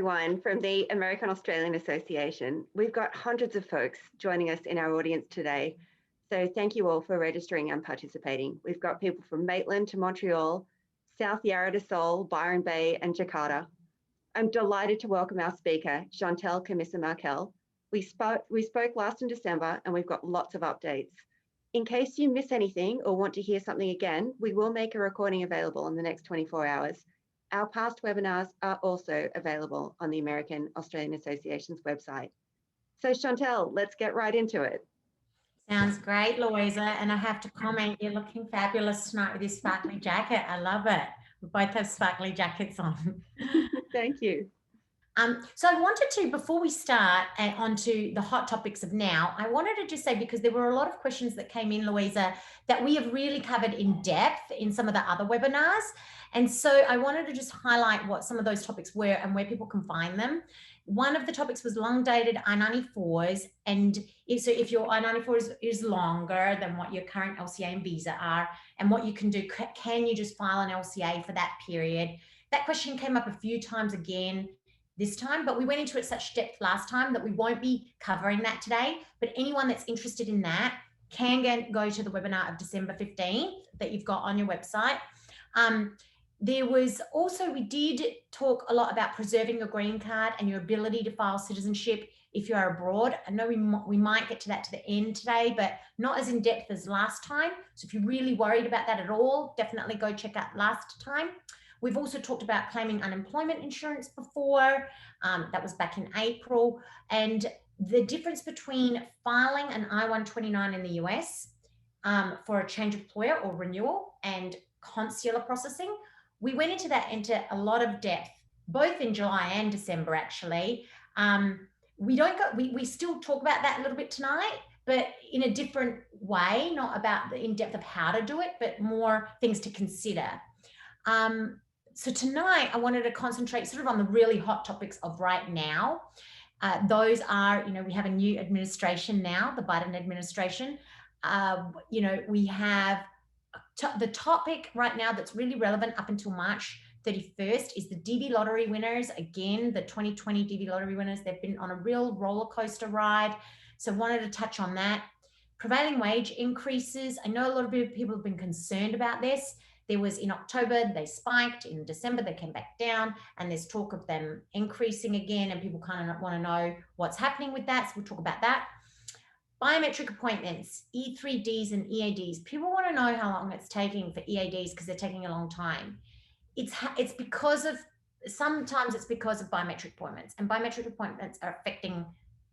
everyone from the American Australian Association. We've got hundreds of folks joining us in our audience today. So thank you all for registering and participating. We've got people from Maitland to Montreal, South Yarra to Seoul, Byron Bay and Jakarta. I'm delighted to welcome our speaker, Zjantelle Cammisa Markel. We spoke last in December and we've got lots of updates. In case you miss anything or want to hear something again, we will make a recording available in the next 24 hours. Our past webinars are also available on the American Australian Association's website. So Zjantelle, let's get right into it. Sounds great, Louisa. And I have to comment, you're looking fabulous tonight with this sparkly jacket. I love it. We both have sparkly jackets on. Thank you. So I wanted to, before we start onto the hot topics of now, I wanted to just say, because there were a lot of questions that came in, Louisa, that we have really covered in depth in some of the other webinars. And so I wanted to just highlight what some of those topics were and where people can find them. One of the topics was long dated I-94s. And if your I-94 is longer than what your current LCA and visa are, and what you can do, can you just file an LCA for that period? That question came up a few times again this time, but we went into it such depth last time that we won't be covering that today. But anyone that's interested in that can go to the webinar of December 15th that you've got on your website. There was also, we did talk a lot about preserving your green card and your ability to file citizenship if you are abroad. I know we might get to that to the end today, but not as in depth as last time. So if you're really worried about that at all, definitely go check out last time. We've also talked about claiming unemployment insurance before. That was back in April. And the difference between filing an I-129 in the US for a change of employer or renewal and consular processing. We went into a lot of depth, both in July and December, actually. We still talk about that a little bit tonight, but in a different way, not about the in-depth of how to do it, but more things to consider. So tonight I wanted to concentrate sort of on the really hot topics of right now. Those are, we have a new administration now, the Biden administration. We have the topic right now that's really relevant up until March 31st is the DV lottery winners. Again, the 2020 DV lottery winners, they've been on a real roller coaster ride. So wanted to touch on that. Prevailing wage increases. I know a lot of people have been concerned about this. There was in October, they spiked. In December, they came back down, and there's talk of them increasing again, and people kind of want to know what's happening with that. So we'll talk about that. Biometric appointments, E3Ds and EADs. People want to know how long it's taking for EADs because they're taking a long time. It's because of, sometimes it's because of biometric appointments, and biometric appointments are affecting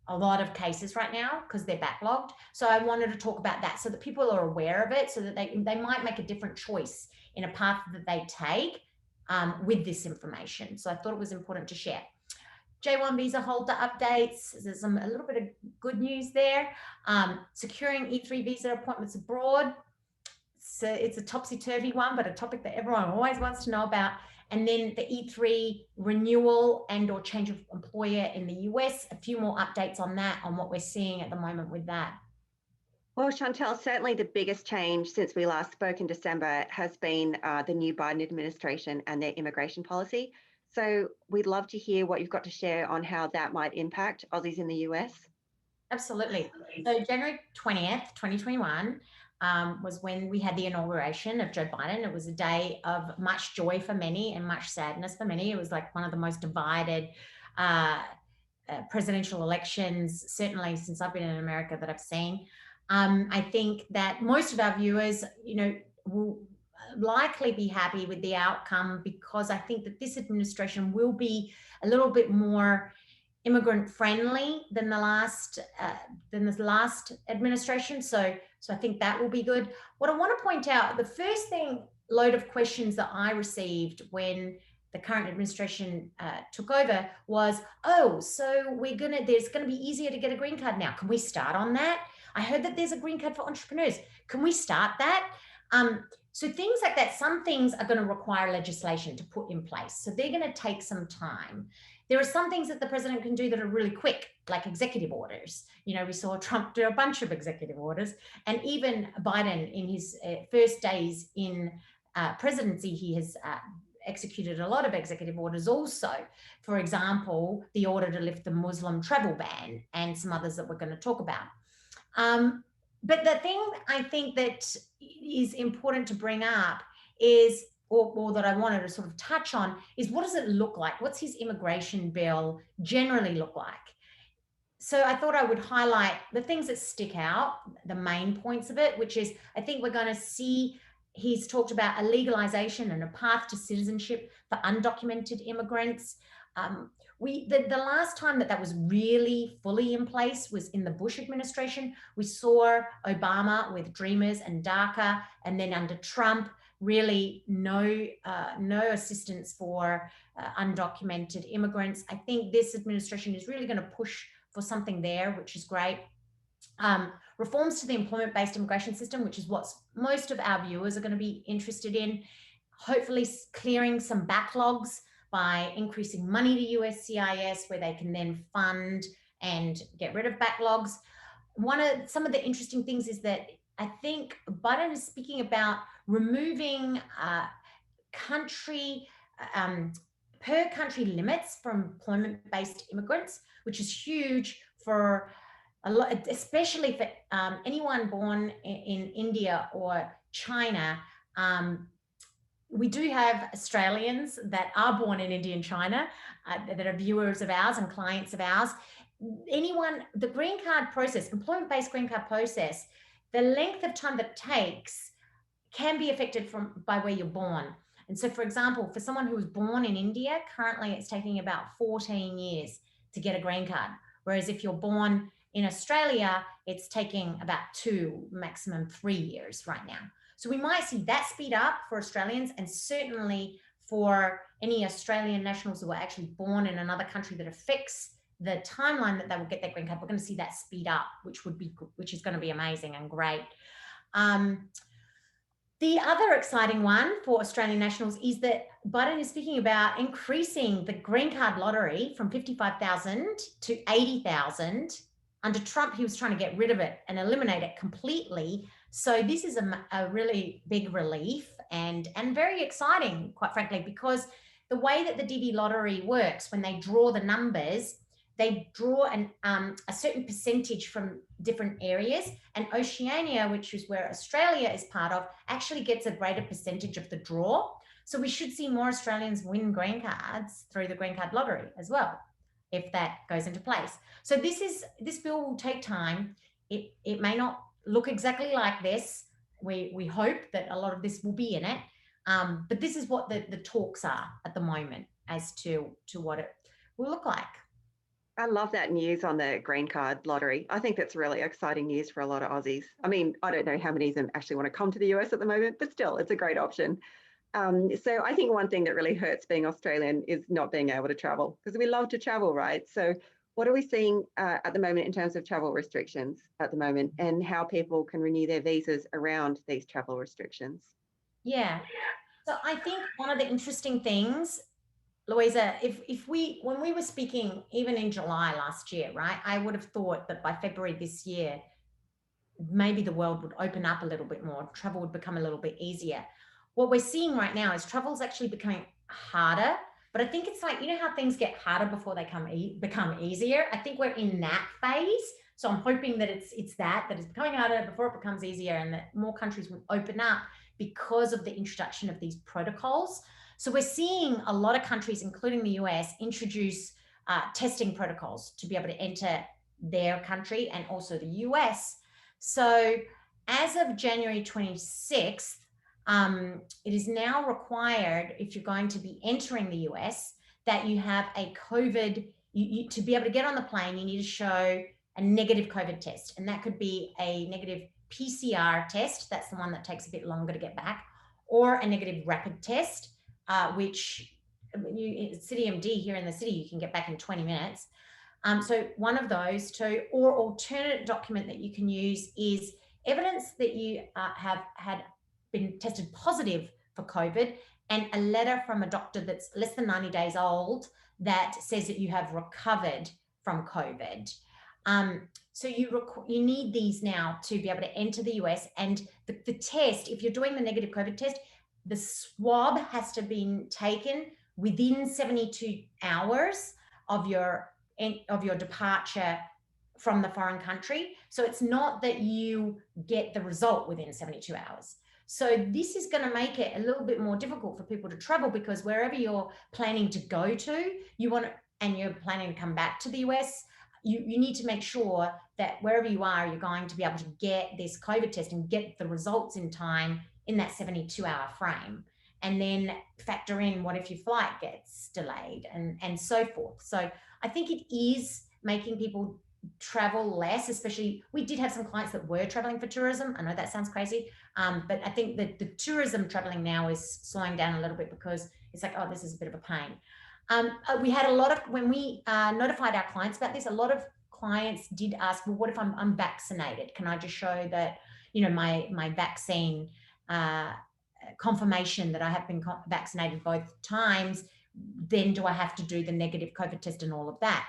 a lot of cases right now because they're backlogged. So I wanted to talk about that so that people are aware of it, so that they might make a different choice in a path that they take with this information. So I thought it was important to share. J1 visa holder updates. There's a little bit of good news there. Securing E3 visa appointments abroad. So it's a topsy-turvy one, but a topic that everyone always wants to know about. And then the E3 renewal and or change of employer in the US. A few more updates on that, on what we're seeing at the moment with that. Well, Zjantelle, certainly the biggest change since we last spoke in December has been the new Biden administration and their immigration policy. So we'd love to hear what you've got to share on how that might impact Aussies in the US. Absolutely. So January 20th, 2021 was when we had the inauguration of Joe Biden. It was a day of much joy for many and much sadness for many. It was like one of the most divided presidential elections, certainly since I've been in America, that I've seen. I think that most of our viewers, will likely be happy with the outcome, because I think that this administration will be a little bit more immigrant friendly than the last administration. So I think that will be good. What I want to point out, the first load of questions that I received when the current administration took over was, oh, so there's going to be easier to get a green card now. Can we start on that? I heard that there's a green card for entrepreneurs. Can we start that? So things like that, some things are going to require legislation to put in place. So they're going to take some time. There are some things that the president can do that are really quick, like executive orders. We saw Trump do a bunch of executive orders, and even Biden in his first days in presidency, he has executed a lot of executive orders also. For example, the order to lift the Muslim travel ban and some others that we're going to talk about. But the thing I think that is important to bring up is, or that I wanted to sort of touch on, is what does it look like? What's his immigration bill generally look like? So I thought I would highlight the things that stick out, the main points of it, which is I think we're going to see he's talked about a legalization and a path to citizenship for undocumented immigrants. The last time that was really fully in place was in the Bush administration. We saw Obama with Dreamers and DACA, and then under Trump, really no assistance for undocumented immigrants. I think this administration is really going to push for something there, which is great. Reforms to the employment-based immigration system, which is what most of our viewers are going to be interested in. Hopefully clearing some backlogs by increasing money to USCIS, where they can then fund and get rid of backlogs. Some of the interesting things is that I think Biden is speaking about removing per country limits for employment-based immigrants, which is huge for a lot, especially for anyone born in India or China. We do have Australians that are born in India and China that are viewers of ours and clients of ours. The green card process, employment-based green card process, the length of time that it takes can be affected by where you're born. And so, for example, for someone who was born in India, currently it's taking about 14 years to get a green card. Whereas if you're born in Australia, it's taking about 2, maximum 3 years right now. So we might see that speed up for Australians, and certainly for any Australian nationals who are actually born in another country that affects the timeline that they will get their green card. We're going to see that speed up, which is going to be amazing and great. The other exciting one for Australian nationals is that Biden is speaking about increasing the green card lottery from 55,000 to 80,000. Under Trump, he was trying to get rid of it and eliminate it completely. So this is a really big relief and very exciting, quite frankly, because the way that the DV lottery works, when they draw the numbers, they draw a certain percentage from different areas, and Oceania, which is where Australia is part of, actually gets a greater percentage of the draw. So we should see more Australians win green cards through the green card lottery as well, if that goes into place. So this bill will take time. It may not look exactly like this. We hope that a lot of this will be in it, but this is what the talks are at the moment as to what it will look like. I love that news on the green card lottery. I think that's really exciting news for a lot of Aussies. I mean, I don't know how many of them actually want to come to the US at the moment, but still, it's a great option. So I think one thing that really hurts being Australian is not being able to travel, because we love to travel, right? So what are we seeing at the moment in terms of travel restrictions at the moment, and how people can renew their visas around these travel restrictions? Yeah. So I think one of the interesting things, Louisa, when we were speaking, even in July last year, right, I would have thought that by February this year, maybe the world would open up a little bit more, travel would become a little bit easier. What we're seeing right now is travel is actually becoming harder, but I think it's like, you know how things get harder before they become easier? I think we're in that phase. So I'm hoping that it's that it's becoming harder before it becomes easier, and that more countries will open up because of the introduction of these protocols. So we're seeing a lot of countries, including the US, introduce testing protocols to be able to enter their country, and also the US. So as of January 26th, it is now required, if you're going to be entering the US, that you have a COVID, to be able to get on the plane, you need to show a negative COVID test. And that could be a negative PCR test, that's the one that takes a bit longer to get back, or a negative rapid test, which CityMD here in the city, you can get back in 20 minutes. So one of those two, or alternate document that you can use is evidence that you have been tested positive for COVID, and a letter from a doctor that's less than 90 days old that says that you have recovered from COVID. So you need these now to be able to enter the US, and the test, if you're doing the negative COVID test, the swab has to be taken within 72 hours of your departure from the foreign country. So it's not that you get the result within 72 hours. So this is going to make it a little bit more difficult for people to travel, because wherever you're planning to go to, and you're planning to come back to the US, you need to make sure that wherever you are, you're going to be able to get this COVID test and get the results in time in that 72-hour frame. And then factor in what if your flight gets delayed and so forth. So I think it is making people travel less, especially we did have some clients that were traveling for tourism. I know that sounds crazy, but I think that the tourism traveling now is slowing down a little bit, because it's like, oh, this is a bit of a pain. We had a lot of, when we notified our clients about this, a lot of clients did ask, well, what if I'm vaccinated? Can I just show that, you know, my vaccine confirmation that I have been vaccinated both times? Then do I have to do the negative COVID test and all of that?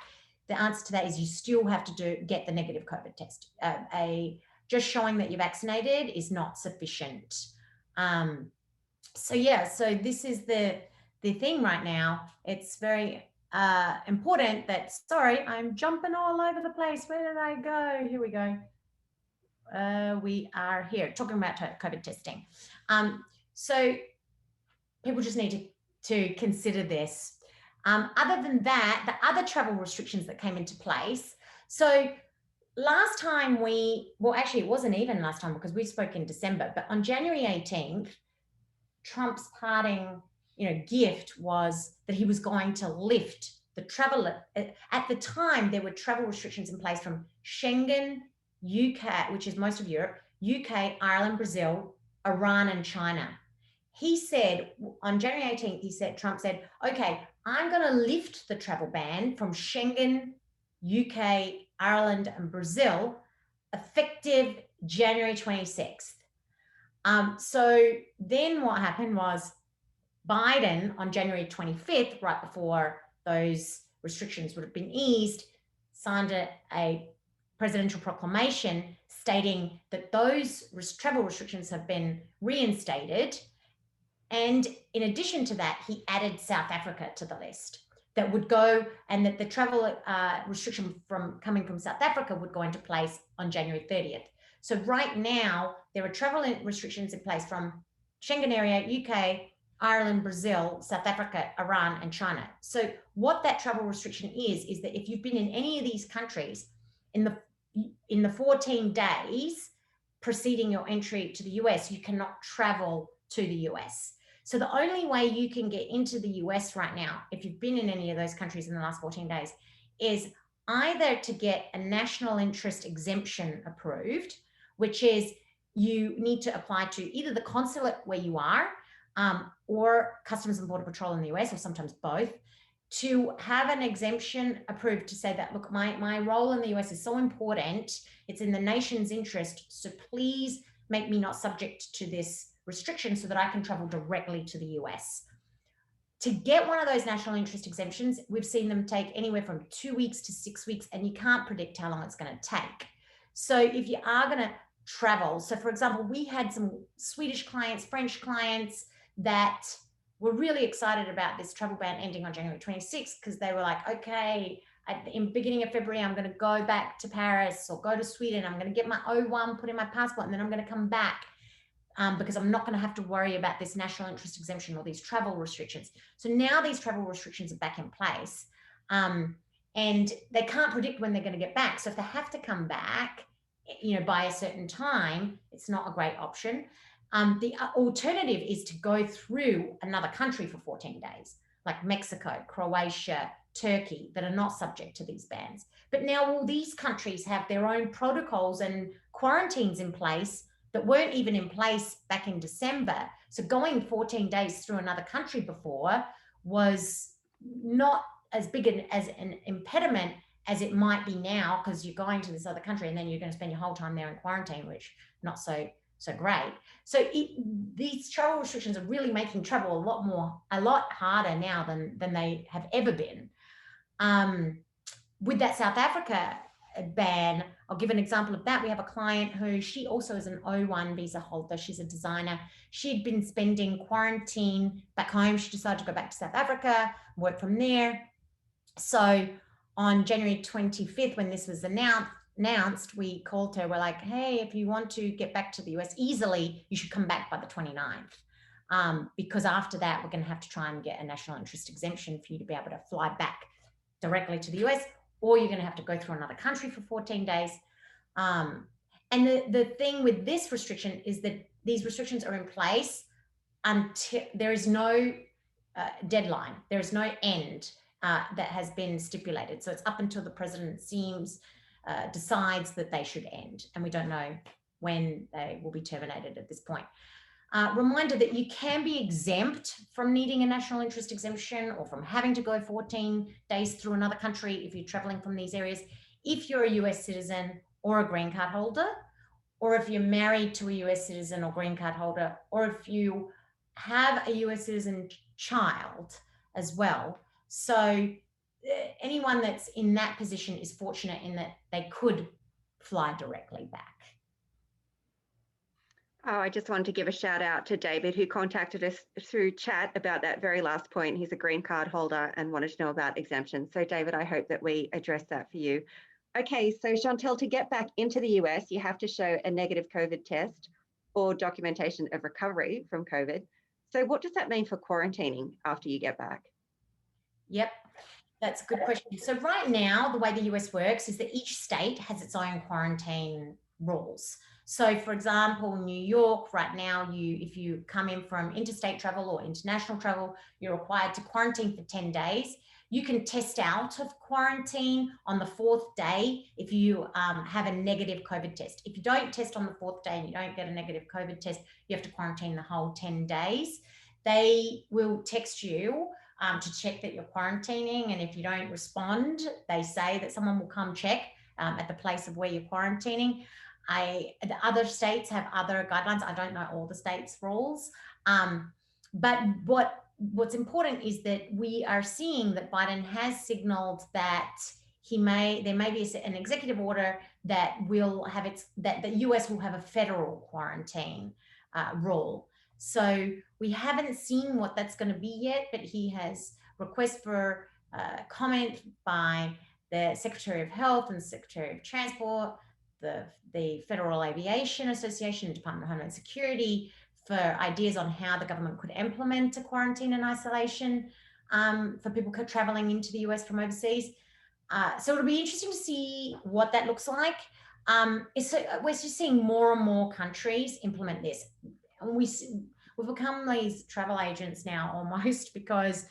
The answer to that is you still have to get the negative COVID test. Just showing that you're vaccinated is not sufficient. So yeah, so this is the thing right now. It's very important that, sorry, I'm jumping all over the place. Where did I go? Here we go. We are here talking about COVID testing. So people just need to consider this. Other than that, the other travel restrictions that came into place. So last time well, actually it wasn't even last time, because we spoke in December, but on January 18th, Trump's parting, gift was that he was going to lift the travel. At the time, there were travel restrictions in place from Schengen, UK, which is most of Europe, UK, Ireland, Brazil, Iran, and China. He said on January 18th, Trump said, okay, I'm going to lift the travel ban from Schengen, UK, Ireland, and Brazil, effective January 26th. So then what happened was Biden on January 25th, right before those restrictions would have been eased, signed a presidential proclamation stating that those travel restrictions have been reinstated. And in addition to that, he added South Africa to the list that would go, and that the travel restriction coming from South Africa would go into place on January 30th. So right now, there are travel restrictions in place from Schengen area, UK, Ireland, Brazil, South Africa, Iran, and China. So what that travel restriction is that if you've been in any of these countries in the 14 days preceding your entry to the US, you cannot travel to the US. So the only way you can get into the US right now, if you've been in any of those countries in the last 14 days, is either to get a national interest exemption approved, which is you need to apply to either the consulate where you are or Customs and Border Patrol in the US, or sometimes both, to have an exemption approved to say that, look, my role in the US is so important, it's in the nation's interest, so please make me not subject to this restriction so that I can travel directly to the US. To get one of those national interest exemptions, we've seen them take anywhere from 2 weeks to 6 weeks, and you can't predict how long it's going to take. So if you are going to travel, so for example, we had some Swedish clients, French clients that were really excited about this travel ban ending on January 26th, because they were like, okay, in the beginning of February, I'm going to go back to Paris or go to Sweden. I'm going to get my O1 put in my passport, and then I'm going to come back. Because I'm not going to have to worry about this national interest exemption or these travel restrictions. So now these travel restrictions are back in place, and they can't predict when they're going to get back. So if they have to come back, by a certain time, it's not a great option. The alternative is to go through another country for 14 days, like Mexico, Croatia, Turkey, that are not subject to these bans. But now all these countries have their own protocols and quarantines in place that weren't even in place back in December. So going 14 days through another country before was not as big as an impediment as it might be now, because you're going to this other country and then you're going to spend your whole time there in quarantine, which not so great. So these travel restrictions are really making travel a lot harder now than they have ever been. With that South Africa ban. I'll give an example of that. We have a client who, she also is an O1 visa holder. She's a designer. She'd been spending quarantine back home. She decided to go back to South Africa, work from there. So on January 25th, when this was announced, we called her. We're like, hey, if you want to get back to the US easily, you should come back by the 29th. Because after that, we're going to have to try and get a national interest exemption for you to be able to fly back directly to the US, or you're going to have to go through another country for 14 days. And the thing with this restriction is that these restrictions are in place until there is no deadline. There is no end that has been stipulated. So it's up until the president decides that they should end. And we don't know when they will be terminated at this point. Reminder that you can be exempt from needing a national interest exemption or from having to go 14 days through another country if you're traveling from these areas, if you're a US citizen or a green card holder, or if you're married to a US citizen or green card holder, or if you have a US citizen child as well. So anyone that's in that position is fortunate in that they could fly directly back. Oh, I just wanted to give a shout out to David, who contacted us through chat about that very last point. He's a green card holder and wanted to know about exemptions. So David, I hope that we address that for you. Okay, so Zjantelle, to get back into the US, you have to show a negative COVID test or documentation of recovery from COVID. So what does that mean for quarantining after you get back? Yep, that's a good question. So right now, the way the US works is that each state has its own quarantine rules. So for example, New York right now, if you come in from interstate travel or international travel, you're required to quarantine for 10 days. You can test out of quarantine on the 4th day if you have a negative COVID test. If you don't test on the 4th day and you don't get a negative COVID test, you have to quarantine the whole 10 days. They will text you to check that you're quarantining. And if you don't respond, they say that someone will come check at the place of where you're quarantining. The other states have other guidelines. I don't know all the states' rules. But what's important is that we are seeing that Biden has signaled that there may be an executive order that will have that the US will have a federal quarantine rule. So we haven't seen what that's going to be yet, but he has request for comment by the Secretary of Health and the Secretary of Transport, the Federal Aviation Association, Department of Homeland Security, for ideas on how the government could implement a quarantine and isolation for people traveling into the US from overseas. So it'll be interesting to see what that looks like. We're just seeing more and more countries implement this. And we've become these travel agents now almost, because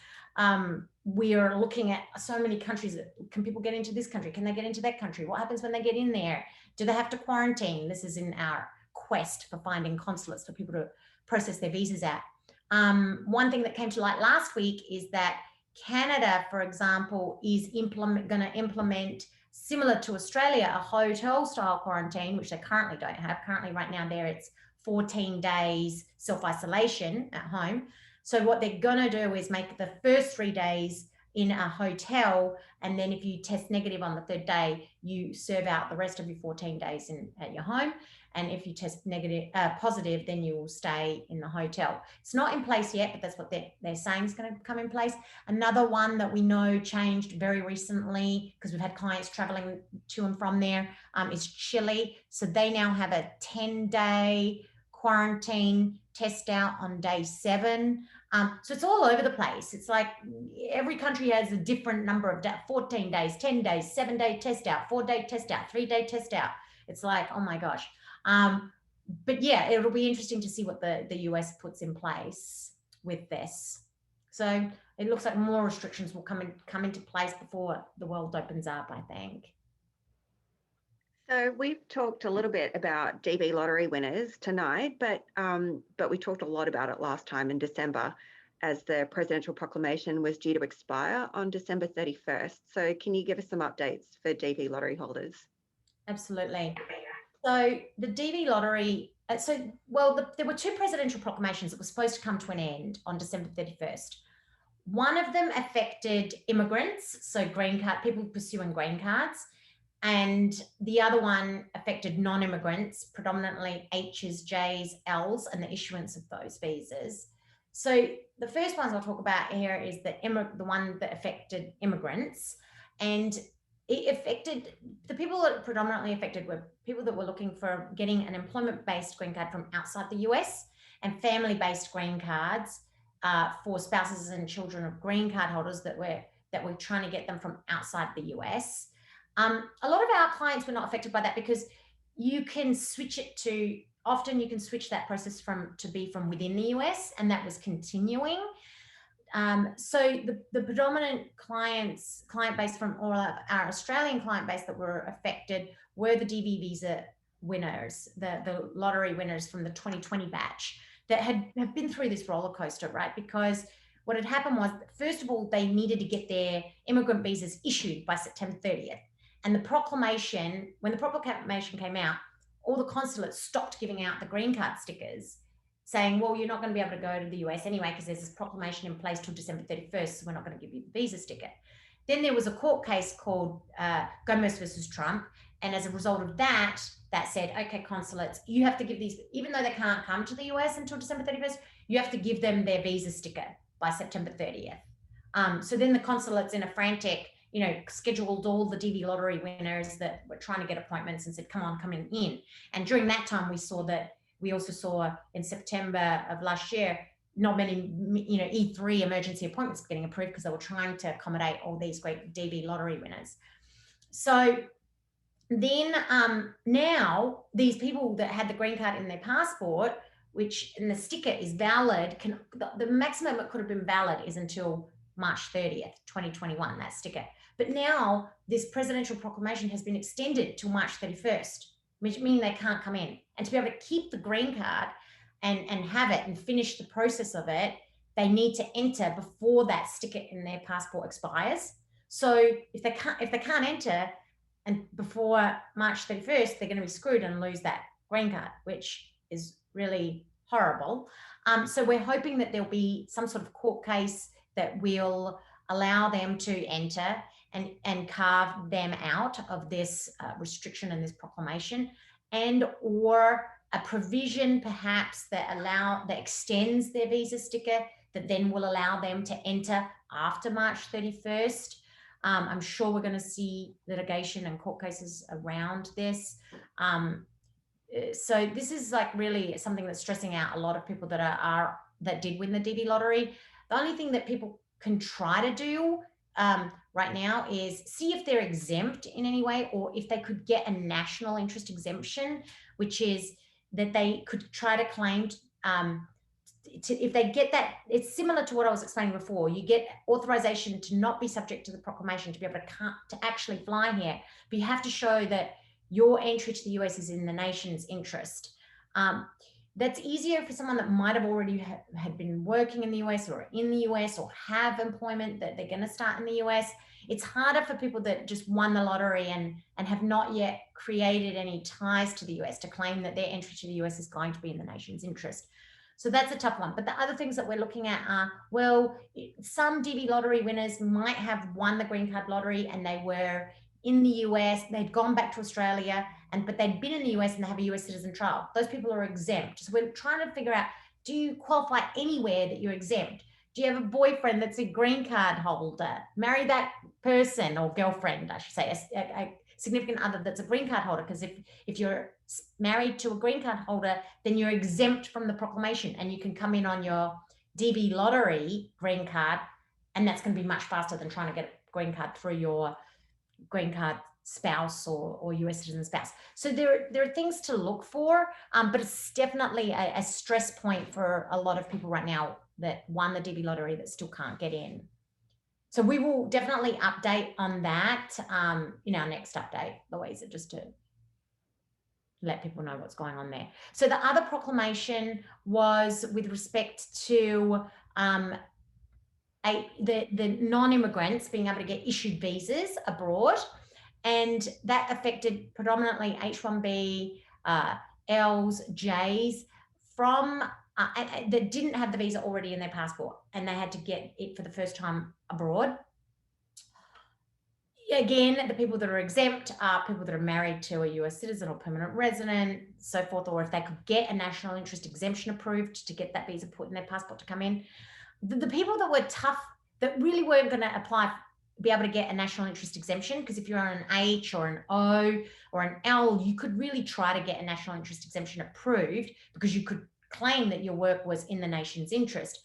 we are looking at so many countries. Can people get into this country? Can they get into that country? What happens when they get in there? Do they have to quarantine? This is in our quest for finding consulates for people to process their visas at. One thing that came to light last week is that Canada, for example, is going to implement, similar to Australia, a hotel-style quarantine, which they currently don't have. Currently, right now, it's 14 days self-isolation at home. So what they're going to do is make the first 3 days in a hotel, and then if you test negative on the 3rd day, you serve out the rest of your 14 days at your home. And if you test positive, then you will stay in the hotel. It's not in place yet, but that's what they're saying is going to come in place. Another one that we know changed very recently, because we've had clients traveling to and from there, is Chile. So they now have a 10-day quarantine, test out on day 7. So it's all over the place. It's like every country has a different number of 14 days, 10 days, 7-day test out, 4-day test out, 3-day test out. It's like, oh my gosh. But yeah, it'll be interesting to see what the US puts in place with this. So it looks like more restrictions will come into place before the world opens up, I think. So we've talked a little bit about DB lottery winners tonight, but we talked a lot about it last time in December, as the presidential proclamation was due to expire on December 31st. So can you give us some updates for DB lottery holders? Absolutely. So the DB lottery, there were 2 presidential proclamations that were supposed to come to an end on December 31st. One of them affected immigrants, so green card, people pursuing green cards. And the other one affected non-immigrants, predominantly H's, J's, L's, and the issuance of those visas. So the first ones I'll talk about here is the one that affected immigrants, and it affected the people that predominantly affected were people that were looking for getting an employment-based green card from outside the US, and family-based green cards for spouses and children of green card holders that we're trying to get them from outside the US. A lot of our clients were not affected by that because you can switch it to, often you can switch that process to be from within the US, and that was continuing. So the predominant client base from all of our Australian client base that were affected were the DV visa winners, the lottery winners from the 2020 batch that have been through this roller coaster, right? Because what had happened was, first of all, they needed to get their immigrant visas issued by September 30th. And the proclamation, when the proclamation came out, all the consulates stopped giving out the green card stickers, saying, well, you're not going to be able to go to the US anyway because there's this proclamation in place till December 31st, so we're not going to give you the visa sticker. Then there was a court case called Gomez versus Trump, and as a result of that said, okay, consulates, you have to give these, even though they can't come to the US until December 31st, you have to give them their visa sticker by September 30th. So then the consulates, in a frantic, scheduled all the DV lottery winners that were trying to get appointments and said, come on, come in. And during that time, we also saw in September of last year, not many, E3 emergency appointments getting approved because they were trying to accommodate all these great DV lottery winners. So then now these people that had the green card in their passport, and the sticker is valid, the maximum it could have been valid is until March 30th, 2021, that sticker. But now this presidential proclamation has been extended till March 31st, which means they can't come in. And to be able to keep the green card and have it and finish the process of it, they need to enter before that sticker in their passport expires. So if they can't enter and before March 31st, they're going to be screwed and lose that green card, which is really horrible. So we're hoping that there'll be some sort of court case that will allow them to enter and carve them out of this restriction and this proclamation, and or a provision perhaps that extends their visa sticker that then will allow them to enter after March 31st. I'm sure we're going to see litigation and court cases around this. So this is like really something that's stressing out a lot of people that did win the DV lottery. The only thing that people can try to do right now is see if they're exempt in any way, or if they could get a national interest exemption, which is that they could try to claim if they get that. It's similar to what I was explaining before. You get authorization to not be subject to the proclamation to be able to actually fly here, but you have to show that your entry to the US is in the nation's interest. That's easier for someone that might have already had been working in the US or in the US or have employment that they're going to start in the US. It's harder for people that just won the lottery and have not yet created any ties to the US to claim that their entry to the US is going to be in the nation's interest. So that's a tough one. But the other things that we're looking at are, well, some DV lottery winners might have won the green card lottery and they were in the US, they'd gone back to Australia, but they'd been in the US and they have a US citizen trial. Those people are exempt. So we're trying to figure out, do you qualify anywhere that you're exempt? Do you have a boyfriend that's a green card holder? Marry that person, or girlfriend, I should say, a significant other that's a green card holder, because if you're married to a green card holder, then you're exempt from the proclamation and you can come in on your DV lottery green card, and that's going to be much faster than trying to get a green card through your green card spouse or US citizen spouse. So there are things to look for, but it's definitely a stress point for a lot of people right now that won the DV lottery that still can't get in. So we will definitely update on that in our next update, Louisa, just to let people know what's going on there. So the other proclamation was with respect to the non-immigrants being able to get issued visas abroad, and that affected predominantly H1B, Ls, Js from that didn't have the visa already in their passport, and they had to get it for the first time abroad. Again, the people that are exempt are people that are married to a US citizen or permanent resident, so forth, or if they could get a national interest exemption approved to get that visa put in their passport to come in. The people that were tough, that really weren't going to apply, be able to get a national interest exemption, because if you're on an H or an O or an L, you could really try to get a national interest exemption approved because you could claim that your work was in the nation's interest.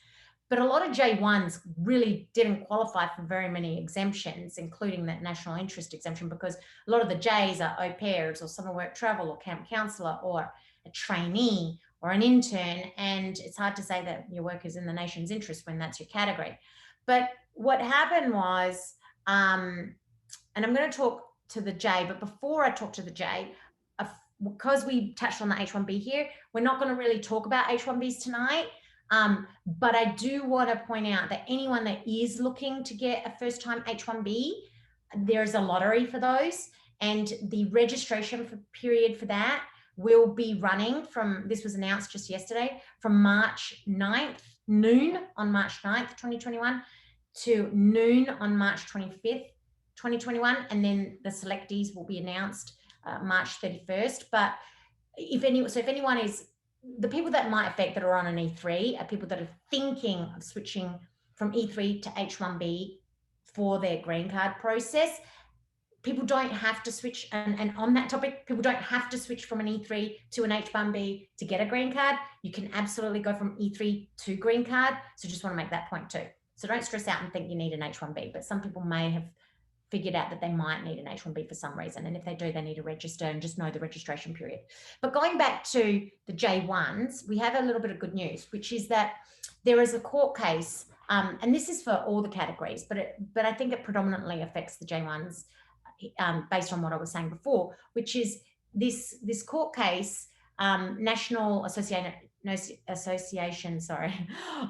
But a lot of J1s really didn't qualify for very many exemptions, including that national interest exemption, because a lot of the Js are au pairs or summer work travel or camp counselor or a trainee or an intern, and it's hard to say that your work is in the nation's interest when that's your category. But what happened was, and I'm going to talk to the J, but before I talk to the J, because we touched on the H1B here, we're not going to really talk about H1Bs tonight. But I do want to point out that anyone that is looking to get a first-time H1B, there's a lottery for those, and the registration period for that will be running from, this was announced just yesterday, from March 9th, noon on March 9th, 2021 to noon on March 25th, 2021, and then the selectees will be announced March 31st. But if anyone is, the people that might affect that are on an E3 are people that are thinking of switching from E3 to H1B for their green card process. People don't have to switch, and on that topic, people don't have to switch from an E3 to an H1B to get a green card. You can absolutely go from E3 to green card. So just want to make that point too. So don't stress out and think you need an H1B, but some people may have figured out that they might need an H1B for some reason. And if they do, they need to register, and just know the registration period. But going back to the J1s, we have a little bit of good news, which is that there is a court case, and this is for all the categories, but I think it predominantly affects the J1s based on what I was saying before, which is this court case, National Association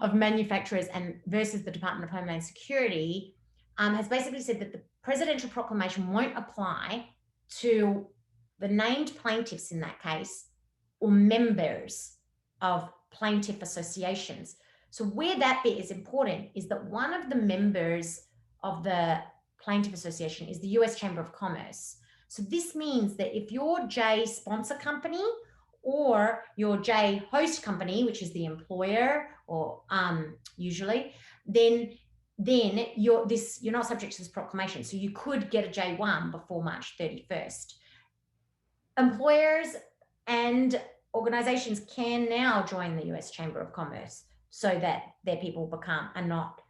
of Manufacturers and versus the Department of Homeland Security, has basically said that the presidential proclamation won't apply to the named plaintiffs in that case or members of plaintiff associations. So where that bit is important is that one of the members of the plaintiff association is the US Chamber of Commerce. So this means that if your J sponsor company or your J host company, which is the employer or usually, then you're not subject to this proclamation. So you could get a J1 before March 31st. Employers and organizations can now join the US Chamber of Commerce so that their people are not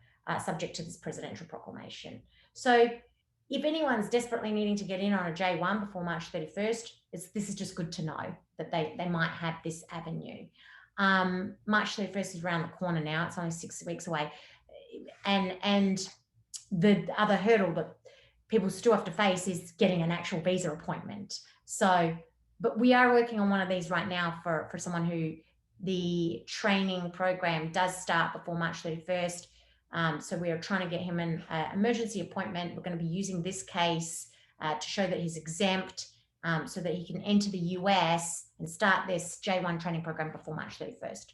subject to this presidential proclamation. So if anyone's desperately needing to get in on a J1 before March 31st, this is just good to know that they might have this avenue. March 31st is around the corner now. It's only 6 weeks away. And the other hurdle that people still have to face is getting an actual visa appointment. So, but we are working on one of these right now for someone who the training program does start before March 31st. So we are trying to get him an emergency appointment. We're going to be using this case to show that he's exempt so that he can enter the US and start this J1 training program before March 31st.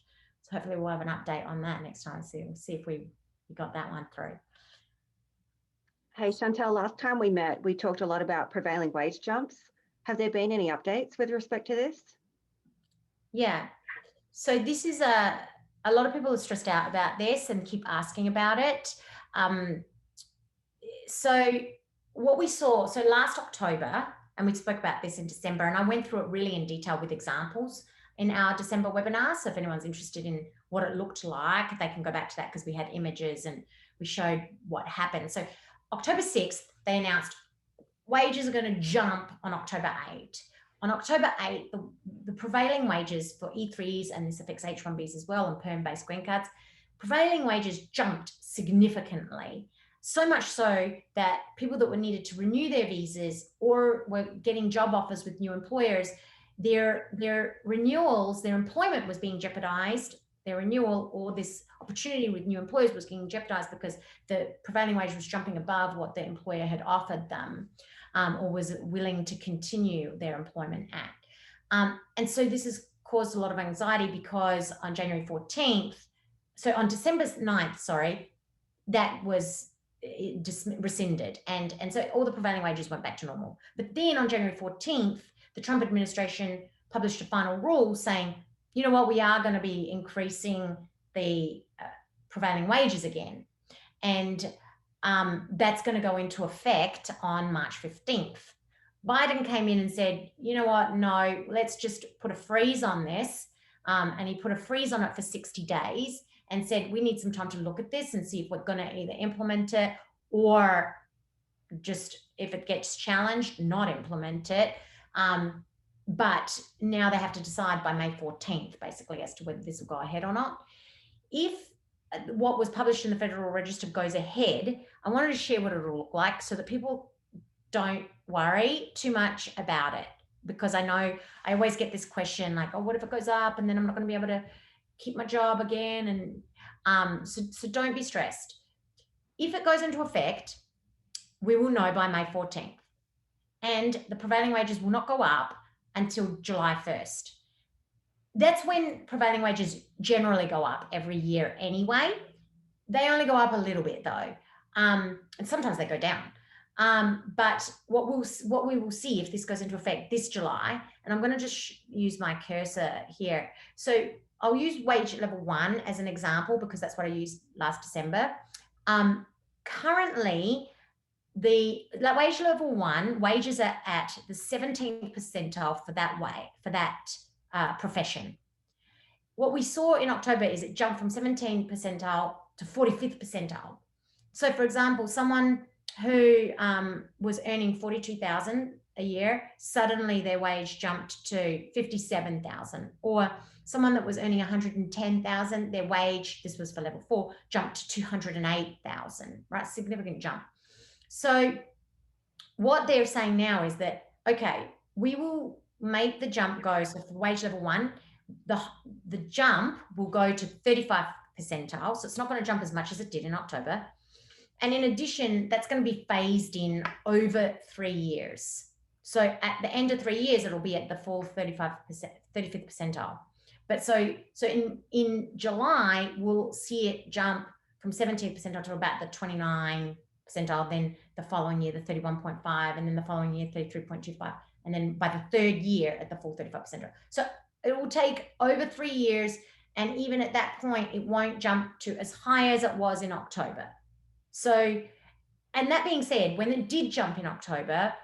So hopefully we'll have an update on that next time. So see if we got that one through. Hey, Zjantelle, last time we met, we talked a lot about prevailing wage jumps. Have there been any updates with respect to this? Yeah. So this is a lot of people are stressed out about this and keep asking about it. So what we saw, so last October, and we spoke about this in December, and I went through it really in detail with examples in our December webinar. So if anyone's interested in what it looked like, they can go back to that because we had images and we showed what happened. So October 6th, they announced wages are going to jump on October 8th. On October 8th, the prevailing wages for E3s, and this affects H1Bs as well, and perm-based green cards, prevailing wages jumped significantly. So much so that people that were needed to renew their visas or were getting job offers with new employers, their renewals, their employment was being jeopardized. Their renewal or this opportunity with new employers was getting jeopardized because the prevailing wage was jumping above what the employer had offered them or was willing to continue their employment at. And so this has caused a lot of anxiety because on January 14th, so on December 9th, sorry, that was rescinded, and so all the prevailing wages went back to normal. But then on January 14th, the Trump administration published a final rule saying, you know what, we are going to be increasing the prevailing wages again, and that's going to go into effect on March 15th. Biden came in and said, you know what, no, let's just put a freeze on this, and he put a freeze on it for 60 days and said, we need some time to look at this and see if we're going to either implement it or just, if it gets challenged, not implement it. But now they have to decide by May 14th, basically, as to whether this will go ahead or not. If what was published in the Federal Register goes ahead, I wanted to share what it will look like so that people don't worry too much about it, because I know I always get this question like, oh, what if it goes up and then I'm not going to be able to keep my job again? And so don't be stressed. If it goes into effect, we will know by May 14th, and the prevailing wages will not go up until July 1st. That's when prevailing wages generally go up every year anyway. They only go up a little bit though, and sometimes they go down. But what we will see if this goes into effect this July, and I'm going to just use my cursor here. So I'll use wage level 1 as an example because that's what I used last December. Currently, the wage level 1 wages are at the 17th percentile for that profession. What we saw in October is it jumped from 17th percentile to 45th percentile. So, for example, someone who was earning $42,000 a year, suddenly their wage jumped to $57,000, or someone that was earning $110,000, their wage, this was for level 4, jumped to $208,000, right? Significant jump. So what they're saying now is that, okay, we will make the jump go, so for wage level 1, the jump will go to 35th percentile. So it's not going to jump as much as it did in October. And in addition, that's going to be phased in over 3 years. So at the end of 3 years, it'll be at the full 35th percentile. But so in July, we'll see it jump from 17th percentile to about the 29th percentile, then the following year, the 31.5, and then the following year, 33.25. And then by the 3rd year at the full 35th percentile. So it will take over 3 years. And even at that point, it won't jump to as high as it was in October. So, and that being said, when it did jump in October,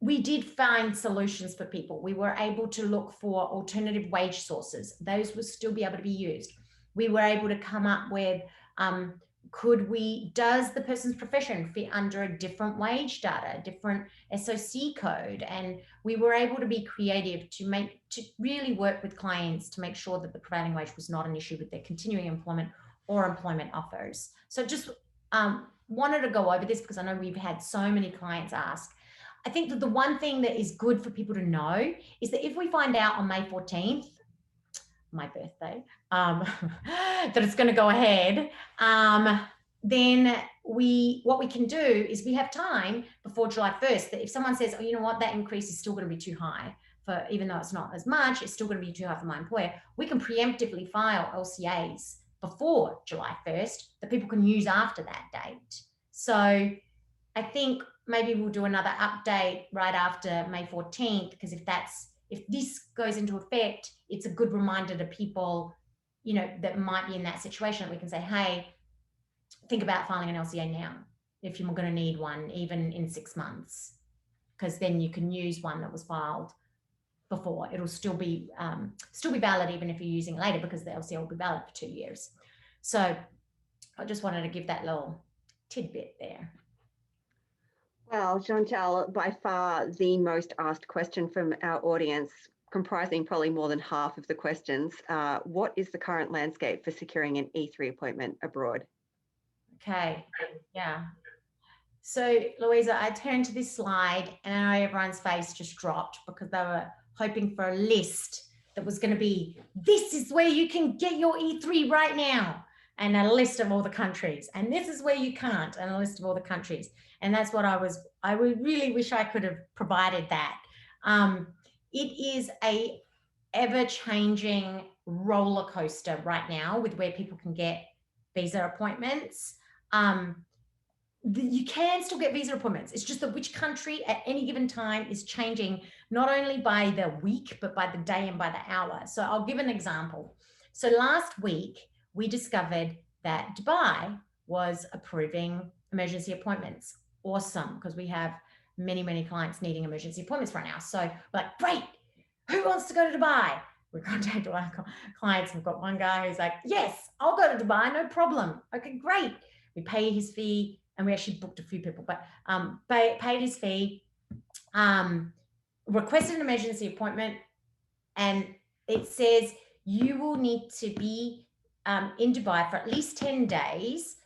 we did find solutions for people. We were able to look for alternative wage sources. Those would still be able to be used. We were able to come up with, does the person's profession fit under a different wage data, different SOC code? And we were able to be creative to really work with clients to make sure that the prevailing wage was not an issue with their continuing employment or employment offers. So just wanted to go over this because I know we've had so many clients ask. I think that the one thing that is good for people to know is that if we find out on May 14th, my birthday, that it's going to go ahead, then what we can do is we have time before July 1st that if someone says, oh, you know what, that increase is still going to be too high, for even though it's not as much, it's still going to be too high for my employer, we can preemptively file LCAs before July 1st that people can use after that date. So I think maybe we'll do another update right after May 14th, because if this goes into effect, it's a good reminder to people, you know, that might be in that situation, that we can say, hey, think about filing an LCA now if you're going to need one, even in 6 months, because then you can use one that was filed before. It'll still be valid even if you're using it later, because the LCA will be valid for 2 years. So I just wanted to give that little tidbit there. Well, Zjantelle, by far the most asked question from our audience, comprising probably more than half of the questions. What is the current landscape for securing an E3 appointment abroad? Okay, yeah. So, Louisa, I turned to this slide and I know everyone's face just dropped because they were hoping for a list that was going to be, this is where you can get your E3 right now, and a list of all the countries, and this is where you can't, and a list of all the countries. And that's what I would really wish I could have provided that. It is a ever-changing roller coaster right now with where people can get visa appointments. you can still get visa appointments. It's just that which country at any given time is changing, not only by the week, but by the day and by the hour. So I'll give an example. So last week, we discovered that Dubai was approving emergency appointments. Awesome, because we have many, many clients needing emergency appointments right now. So we're like, great, who wants to go to Dubai? We contacted our clients. We've got one guy who's like, yes, I'll go to Dubai, no problem. Okay, great. We pay his fee, and we actually booked a few people, but paid his fee, requested an emergency appointment, and it says you will need to be in Dubai for at least 10 days.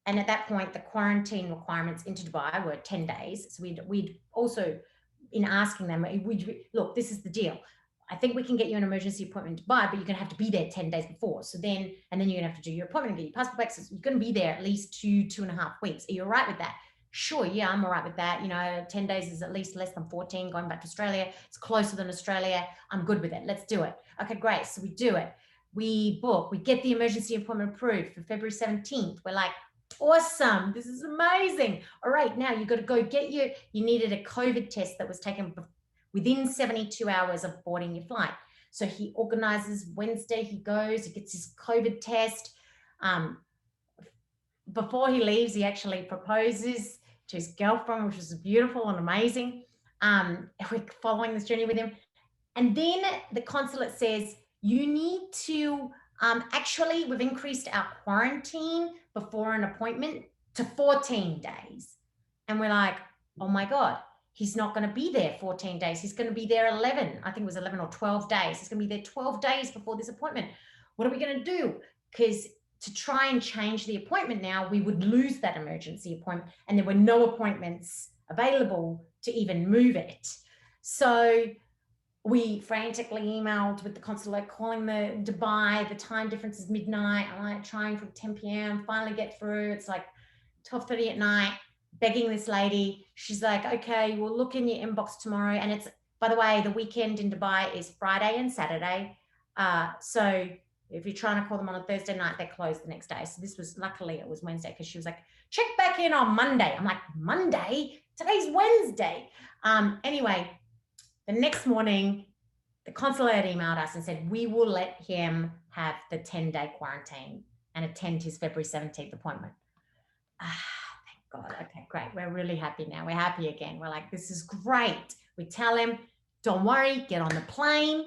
And at that point, the quarantine requirements into Dubai were 10 days. So we'd also, in asking them, look, this is the deal. I think we can get you an emergency appointment in Dubai, but you're going to have to be there 10 days before. So then, and then you're going to have to do your appointment and get your passport back. So you're going to be there at least 2.5 weeks. Are you all right with that? Sure, yeah, I'm all right with that. You know, 10 days is at least less than 14 going back to Australia. It's closer than Australia. I'm good with it. Let's do it. Okay, great. So we do it. We book, we get the emergency appointment approved for February 17th. We're like, awesome. This is amazing. All right, now you got to go get you needed a COVID test that was taken within 72 hours of boarding your flight. So he organizes Wednesday, he goes, he gets his COVID test. Before he leaves, he actually proposes to his girlfriend, which is beautiful and amazing. We're following this journey with him. And then the consulate says, you need to, actually, we've increased our quarantine before an appointment to 14 days. And we're like, oh my God, he's not going to be there 14 days. He's going to be there 11. I think it was 11 or 12 days. He's going to be there 12 days before this appointment. What are we going to do? Because to try and change the appointment now, we would lose that emergency appointment, and there were no appointments available to even move it. So we frantically emailed with the consulate, calling the Dubai. The time difference is midnight. I'm like trying from 10 p.m. Finally get through. It's like 12:30 at night, begging this lady. She's like, okay, we'll look in your inbox tomorrow. And it's, by the way, the weekend in Dubai is Friday and Saturday. So if you're trying to call them on a Thursday night, they're closed the next day. So this was, luckily it was Wednesday, because she was like, check back in on Monday. I'm like, Monday? Today's Wednesday. Anyway, the next morning, the consulate emailed us and said, we will let him have the 10-day quarantine and attend his February 17th appointment. Thank God. Okay, great. We're really happy now. We're happy again. We're like, this is great. We tell him, don't worry, get on the plane,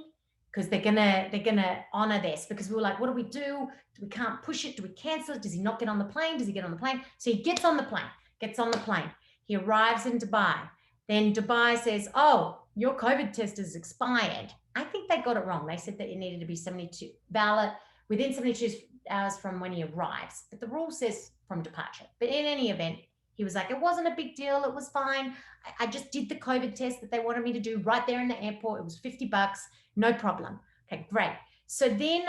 because they're gonna honor this. Because we were like, what do we do? We can't push it. Do we cancel it? Does he not get on the plane? Does he get on the plane? So he gets on the plane, He arrives in Dubai. Then Dubai says, oh, your COVID test is expired. I think they got it wrong. They said that it needed to be 72 valid within 72 hours from when he arrives. But the rule says from departure. But in any event, he was like, it wasn't a big deal. It was fine. I just did the COVID test that they wanted me to do right there in the airport. It was $50. No problem. Okay, great. So then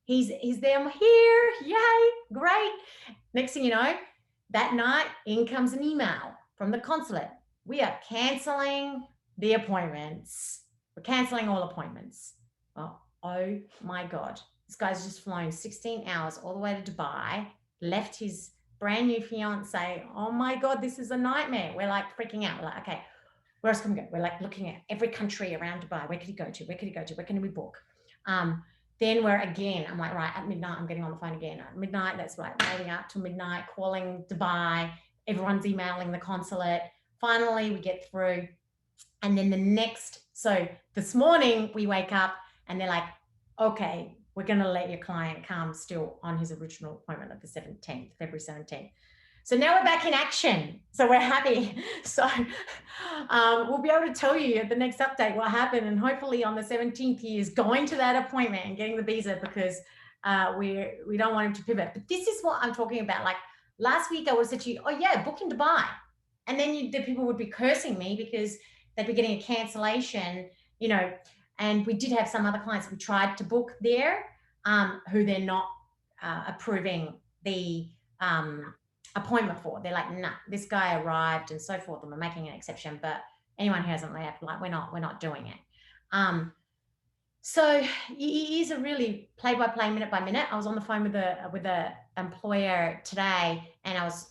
he's there. I'm here. Yay, great. Next thing you know, that night, in comes an email from the consulate. We are canceling the appointments. We're canceling all appointments. Oh my God. This guy's just flown 16 hours all the way to Dubai, left his brand new fiance. Oh my God, this is a nightmare. We're like freaking out. We're like, okay, where else can we go? We're like looking at every country around Dubai. Where could he go to? Where could he go to? Where can we book? Then we're again, I'm like, right, at midnight, I'm getting on the phone again. At midnight, that's right, waiting up till midnight, calling Dubai. Everyone's emailing the consulate. Finally, we get through. And then the next, so this morning we wake up and they're like, okay, we're going to let your client come still on his original appointment of the 17th, February 17th. So now we're back in action. So we're happy. So we'll be able to tell you at the next update what happened. And hopefully on the 17th, he is going to that appointment and getting the visa, because we don't want him to pivot. But this is what I'm talking about. Like last week I would have said to you, oh yeah, book in Dubai. And then the people would be cursing me because they'd be getting a cancellation, you know. And we did have some other clients we tried to book there, who they're not approving the appointment for. They're like, nah, this guy arrived and so forth, and we're making an exception, but anyone who hasn't left, like, we're not doing it. So it is a really play-by-play, minute by minute. I was on the phone with a employer today, and I was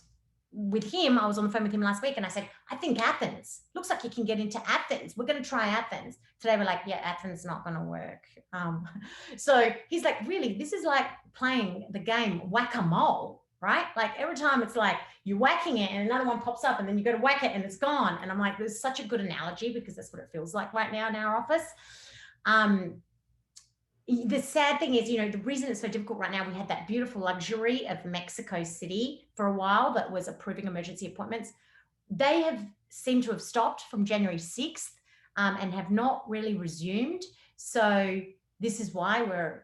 with him, I was on the phone with him last week and I said, I think Athens. Looks like you can get into Athens. We're going to try Athens. Today we're like, yeah, Athens not going to work. So he's like, really, this is like playing the game whack-a-mole, right? Like every time it's like you're whacking it and another one pops up and then you go to whack it and it's gone. And I'm like, there's such a good analogy because that's what it feels like right now in our office. The sad thing is, you know, the reason it's so difficult right now, we had that beautiful luxury of Mexico City for a while that was approving emergency appointments. They have seemed to have stopped from January 6th and have not really resumed. So this is why we're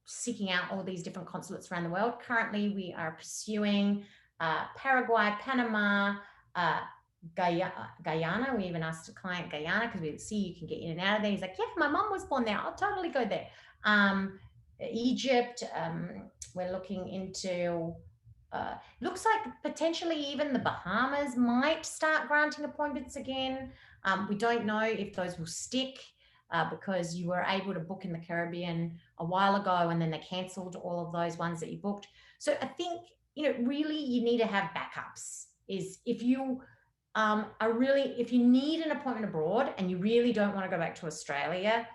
seeking out all these different consulates around the world. Currently, we are pursuing Paraguay, Panama, Guyana. We even asked a client Guyana because we see you can get in and out of there. He's like, yeah, my mom was born there. I'll totally go there. Egypt, we're looking into, looks like potentially even the Bahamas might start granting appointments again. We don't know if those will stick because you were able to book in the Caribbean a while ago and then they cancelled all of those ones that you booked. So I think, you know, really you need to have backups. Is if you if you need an appointment abroad and you really don't want to go back to Australia,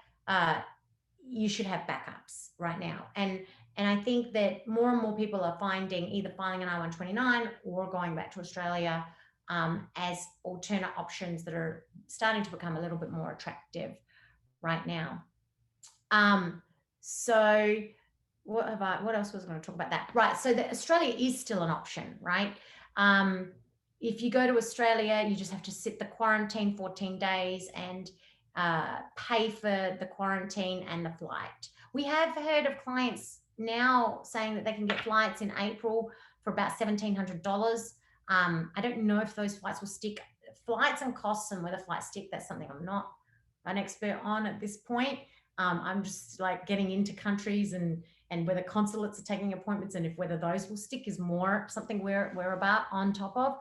you should have backups right now. And I think that more and more people are finding either filing an I-129 or going back to Australia as alternate options that are starting to become a little bit more attractive right now. So what else was I going to talk about that? Right. So Australia is still an option, right? If you go to Australia, you just have to sit the quarantine 14 days and pay for the quarantine and the flight. We have heard of clients now saying that they can get flights in April for about $1,700. I don't know if those flights will stick. Flights and costs and whether flights stick, that's something I'm not an expert on at this point. I'm just like getting into countries and whether consulates are taking appointments and if whether those will stick is more something we're about on top of.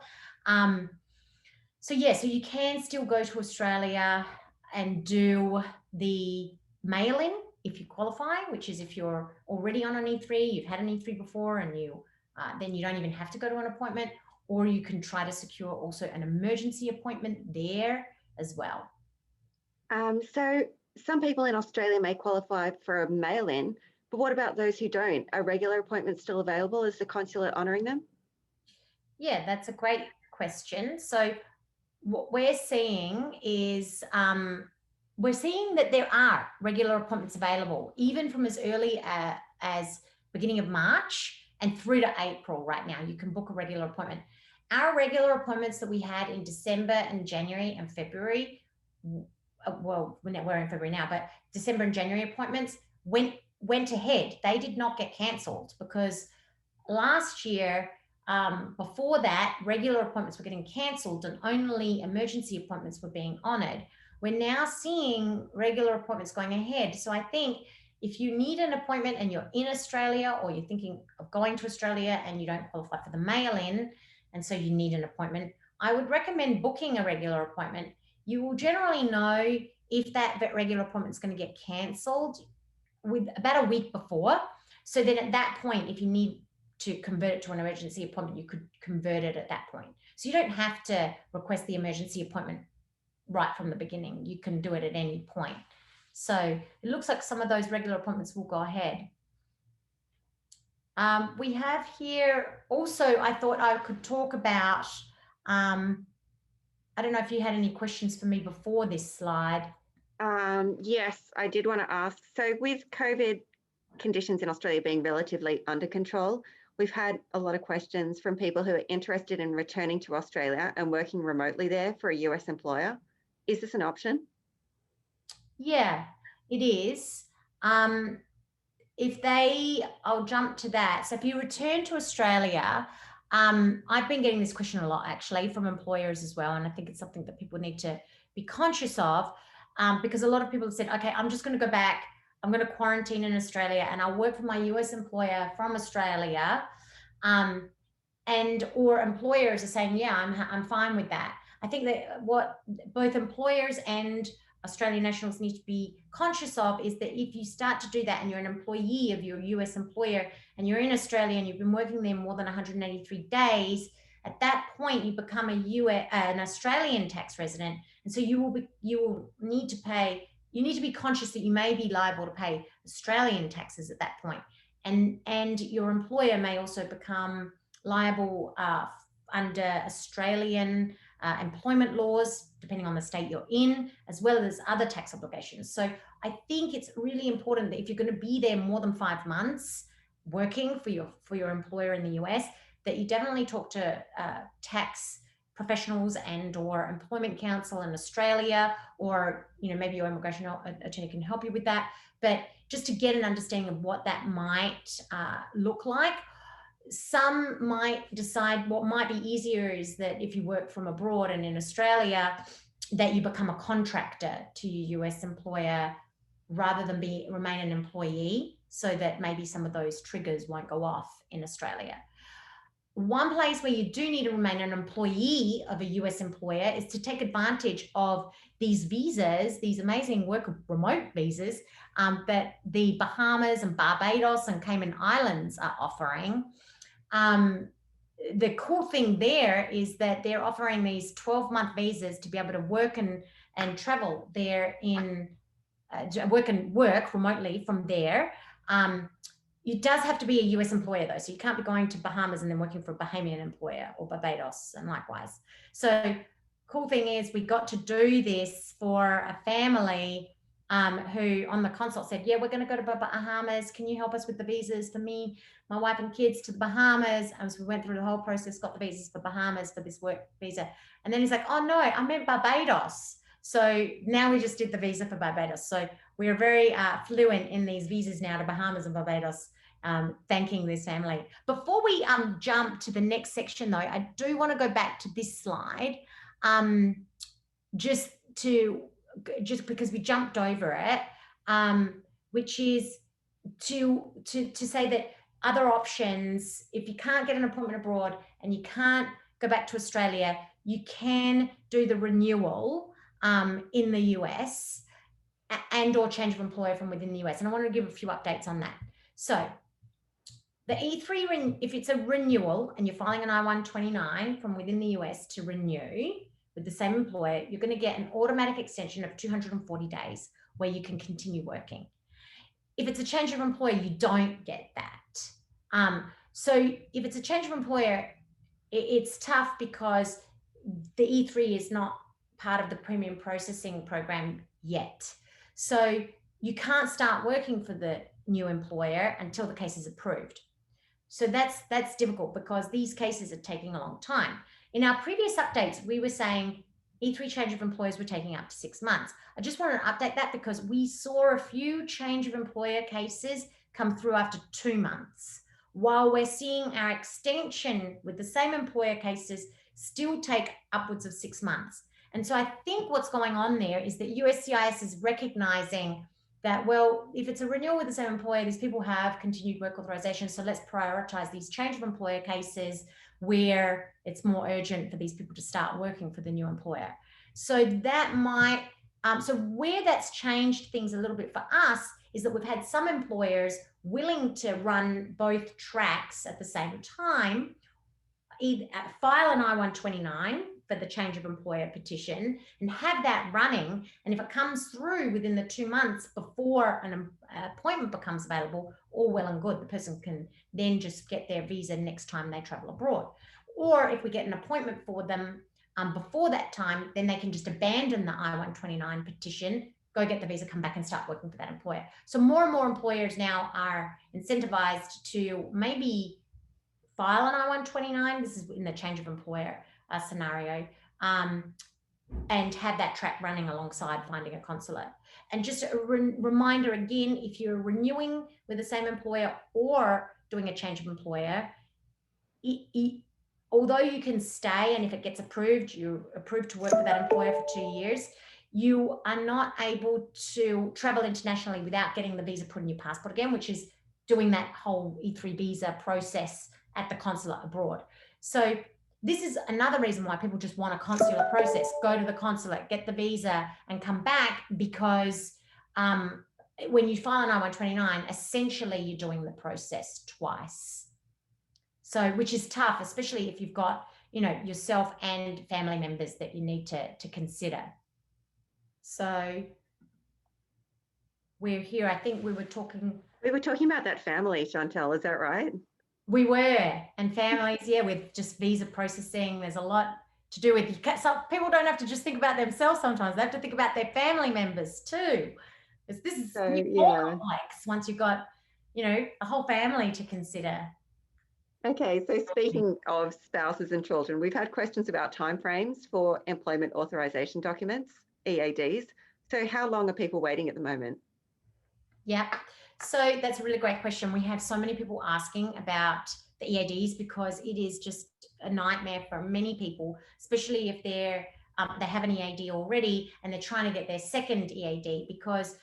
So yeah, so you can still go to Australia and do the mail-in if you qualify, which is if you're already on an E3, you've had an E3 before and you then you don't even have to go to an appointment, or you can try to secure also an emergency appointment there as well. So some people in Australia may qualify for a mail-in, but what about those who don't? Are regular appointments still available? Is the consulate honouring them? Yeah, that's a great question. So what we're seeing is we're seeing that there are regular appointments available, even from as early as beginning of March and through to April right now. You can book a regular appointment. Our regular appointments that we had in December and January and February, well, we're in February now, but December and January appointments went ahead. They did not get cancelled because last year, before that, regular appointments were getting cancelled and only emergency appointments were being honoured. We're now seeing regular appointments going ahead. So I think if you need an appointment and you're in Australia or you're thinking of going to Australia and you don't qualify for the mail-in and so you need an appointment, I would recommend booking a regular appointment. You will generally know if that regular appointment is going to get cancelled with about a week before. So then at that point, if you need to convert it to an emergency appointment, you could convert it at that point. So you don't have to request the emergency appointment right from the beginning. You can do it at any point. So it looks like some of those regular appointments will go ahead. We have here also, I thought I could talk about, I don't know if you had any questions for me before this slide. Yes, I did want to ask. So with COVID conditions in Australia being relatively under control, we've had a lot of questions from people who are interested in returning to Australia and working remotely there for a US employer. Is this an option? Yeah, it is. I'll jump to that. So if you return to Australia, I've been getting this question a lot actually from employers as well. And I think it's something that people need to be conscious of because a lot of people have said, okay, I'm just going to go back. I'm going to quarantine in Australia and I'll work for my US employer from Australia. Or employers are saying, yeah, I'm fine with that. I think that what both employers and Australian nationals need to be conscious of is that if you start to do that and you're an employee of your US employer and you're in Australia and you've been working there more than 183 days, At that point, you become an Australian tax resident, and so you will need to pay. You need to be conscious that you may be liable to pay Australian taxes at that point, and your employer may also become liable under Australian employment laws, depending on the state you're in, as well as other tax obligations. So I think it's really important that if you're going to be there more than 5 months working for your employer in the US, that you definitely talk to tax professionals and or employment counsel in Australia, or maybe your immigration attorney can help you with that. But just to get an understanding of what that might look like. Some might decide what might be easier is that if you work from abroad and in Australia, that you become a contractor to your US employer rather than remain an employee, so that maybe some of those triggers won't go off in Australia. One place where you do need to remain an employee of a US employer is to take advantage of these visas, these amazing work remote visas that the Bahamas and Barbados and Cayman Islands are offering. The cool thing there is that they're offering these 12-month visas to be able to work and travel there work remotely from there. It does have to be a US employer though, so you can't be going to Bahamas and then working for a Bahamian employer, or Barbados, and likewise. So cool thing is we got to do this for a family who on the consult said, yeah, we're going to go to Bahamas. Can you help us with the visas for me, my wife and kids to the Bahamas? And so we went through the whole process, got the visas for Bahamas for this work visa. And then he's like, oh no, I meant Barbados. So now we just did the visa for Barbados. So we are very fluent in these visas now to Bahamas and Barbados, thanking this family. Before we jump to the next section though, I do want to go back to this slide, just because we jumped over it, which is to say that other options, if you can't get an appointment abroad and you can't go back to Australia, you can do the renewal in the US and or change of employer from within the US. And I want to give a few updates on that. So the E3, if it's a renewal and you're filing an I-129 from within the US to renew with the same employer, you're going to get an automatic extension of 240 days where you can continue working. If it's a change of employer, you don't get that. So if it's a change of employer, it's tough because the E3 is not part of the premium processing program yet. So you can't start working for the new employer until the case is approved. So that's difficult because these cases are taking a long time. In our previous updates, we were saying E3 change of employers were taking up to 6 months. I just wanted to update that because we saw a few change of employer cases come through after 2 months, while we're seeing our extension with the same employer cases still take upwards of 6 months. And so I think what's going on there is that USCIS is recognizing that, well, if it's a renewal with the same employer, these people have continued work authorization, so let's prioritize these change of employer cases where it's more urgent for these people to start working for the new employer. So that might, so where that's changed things a little bit for us is that we've had some employers willing to run both tracks at the same time, file an I-129 for the change of employer petition and have that running. And if it comes through within the 2 months before an appointment becomes available, all well and good. The person can then just get their visa next time they travel abroad. Or if we get an appointment for them before that time, then they can just abandon the I-129 petition, go get the visa, come back and start working for that employer. So more and more employers now are incentivized to maybe file an I-129. This is in the change of employer scenario, and have that track running alongside finding a consulate. And just a reminder again, if you're renewing with the same employer or doing a change of employer, although you can stay, and if it gets approved, you're approved to work for that employer for 2 years, you are not able to travel internationally without getting the visa put in your passport again, which is doing that whole E3 visa process at the consulate abroad. So this is another reason why people just want a consular process. Go to the consulate, get the visa and come back, because when you file an I-129, essentially you're doing the process twice. So, which is tough, especially if you've got, you know, yourself and family members that you need to consider. So we're here. I think we were talking about that family, Zjantelle, is that right? We were, and families, yeah, with just visa processing, there's a lot to do with, some people don't have to just think about themselves sometimes, they have to think about their family members too. This is more complex once you've got, you know, a whole family to consider. Okay, so speaking of spouses and children, we've had questions about timeframes for employment authorization documents, EADs. So how long are people waiting at the moment? Yeah, so that's a really great question. We have so many people asking about the EADs because it is just a nightmare for many people, especially if they have an EAD already and they're trying to get their second EAD, because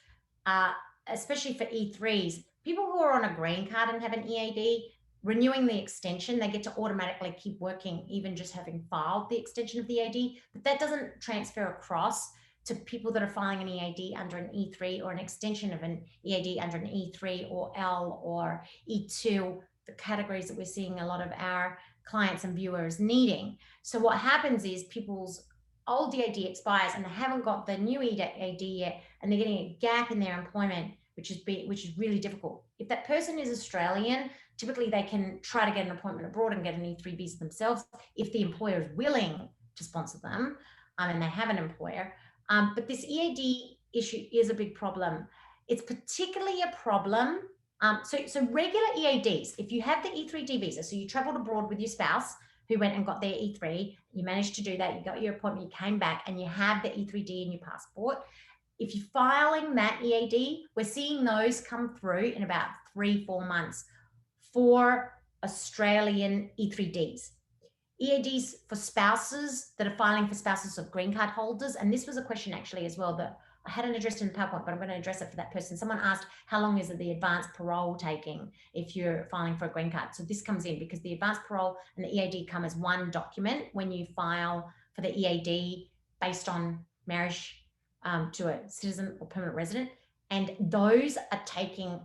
especially for E3s, people who are on a green card and have an EAD, renewing the extension, they get to automatically keep working, even just having filed the extension of the EAD, but that doesn't transfer across to people that are filing an EAD under an E3 or an extension of an EAD under an E3 or L or E2, the categories that we're seeing a lot of our clients and viewers needing. So what happens is people's old EAD expires and they haven't got the new EAD yet, and they're getting a gap in their employment, which is really difficult. If that person is Australian, typically they can try to get an appointment abroad and get an E3 visa themselves if the employer is willing to sponsor them and they have an employer. But this EAD issue is a big problem. It's particularly a problem. So regular EADs, if you have the E3D visa, so you traveled abroad with your spouse who went and got their E3, you managed to do that, you got your appointment, you came back and you have the E3D in your passport. If you're filing that EAD, we're seeing those come through in about 3-4 months for Australian E3Ds. EADs for spouses that are filing for spouses of green card holders. And this was a question actually as well that I hadn't addressed in the PowerPoint, but I'm going to address it for that person. Someone asked, how long is it the advanced parole taking if you're filing for a green card? So this comes in because the advanced parole and the EAD come as one document when you file for the EAD based on marriage to a citizen or permanent resident. And those are taking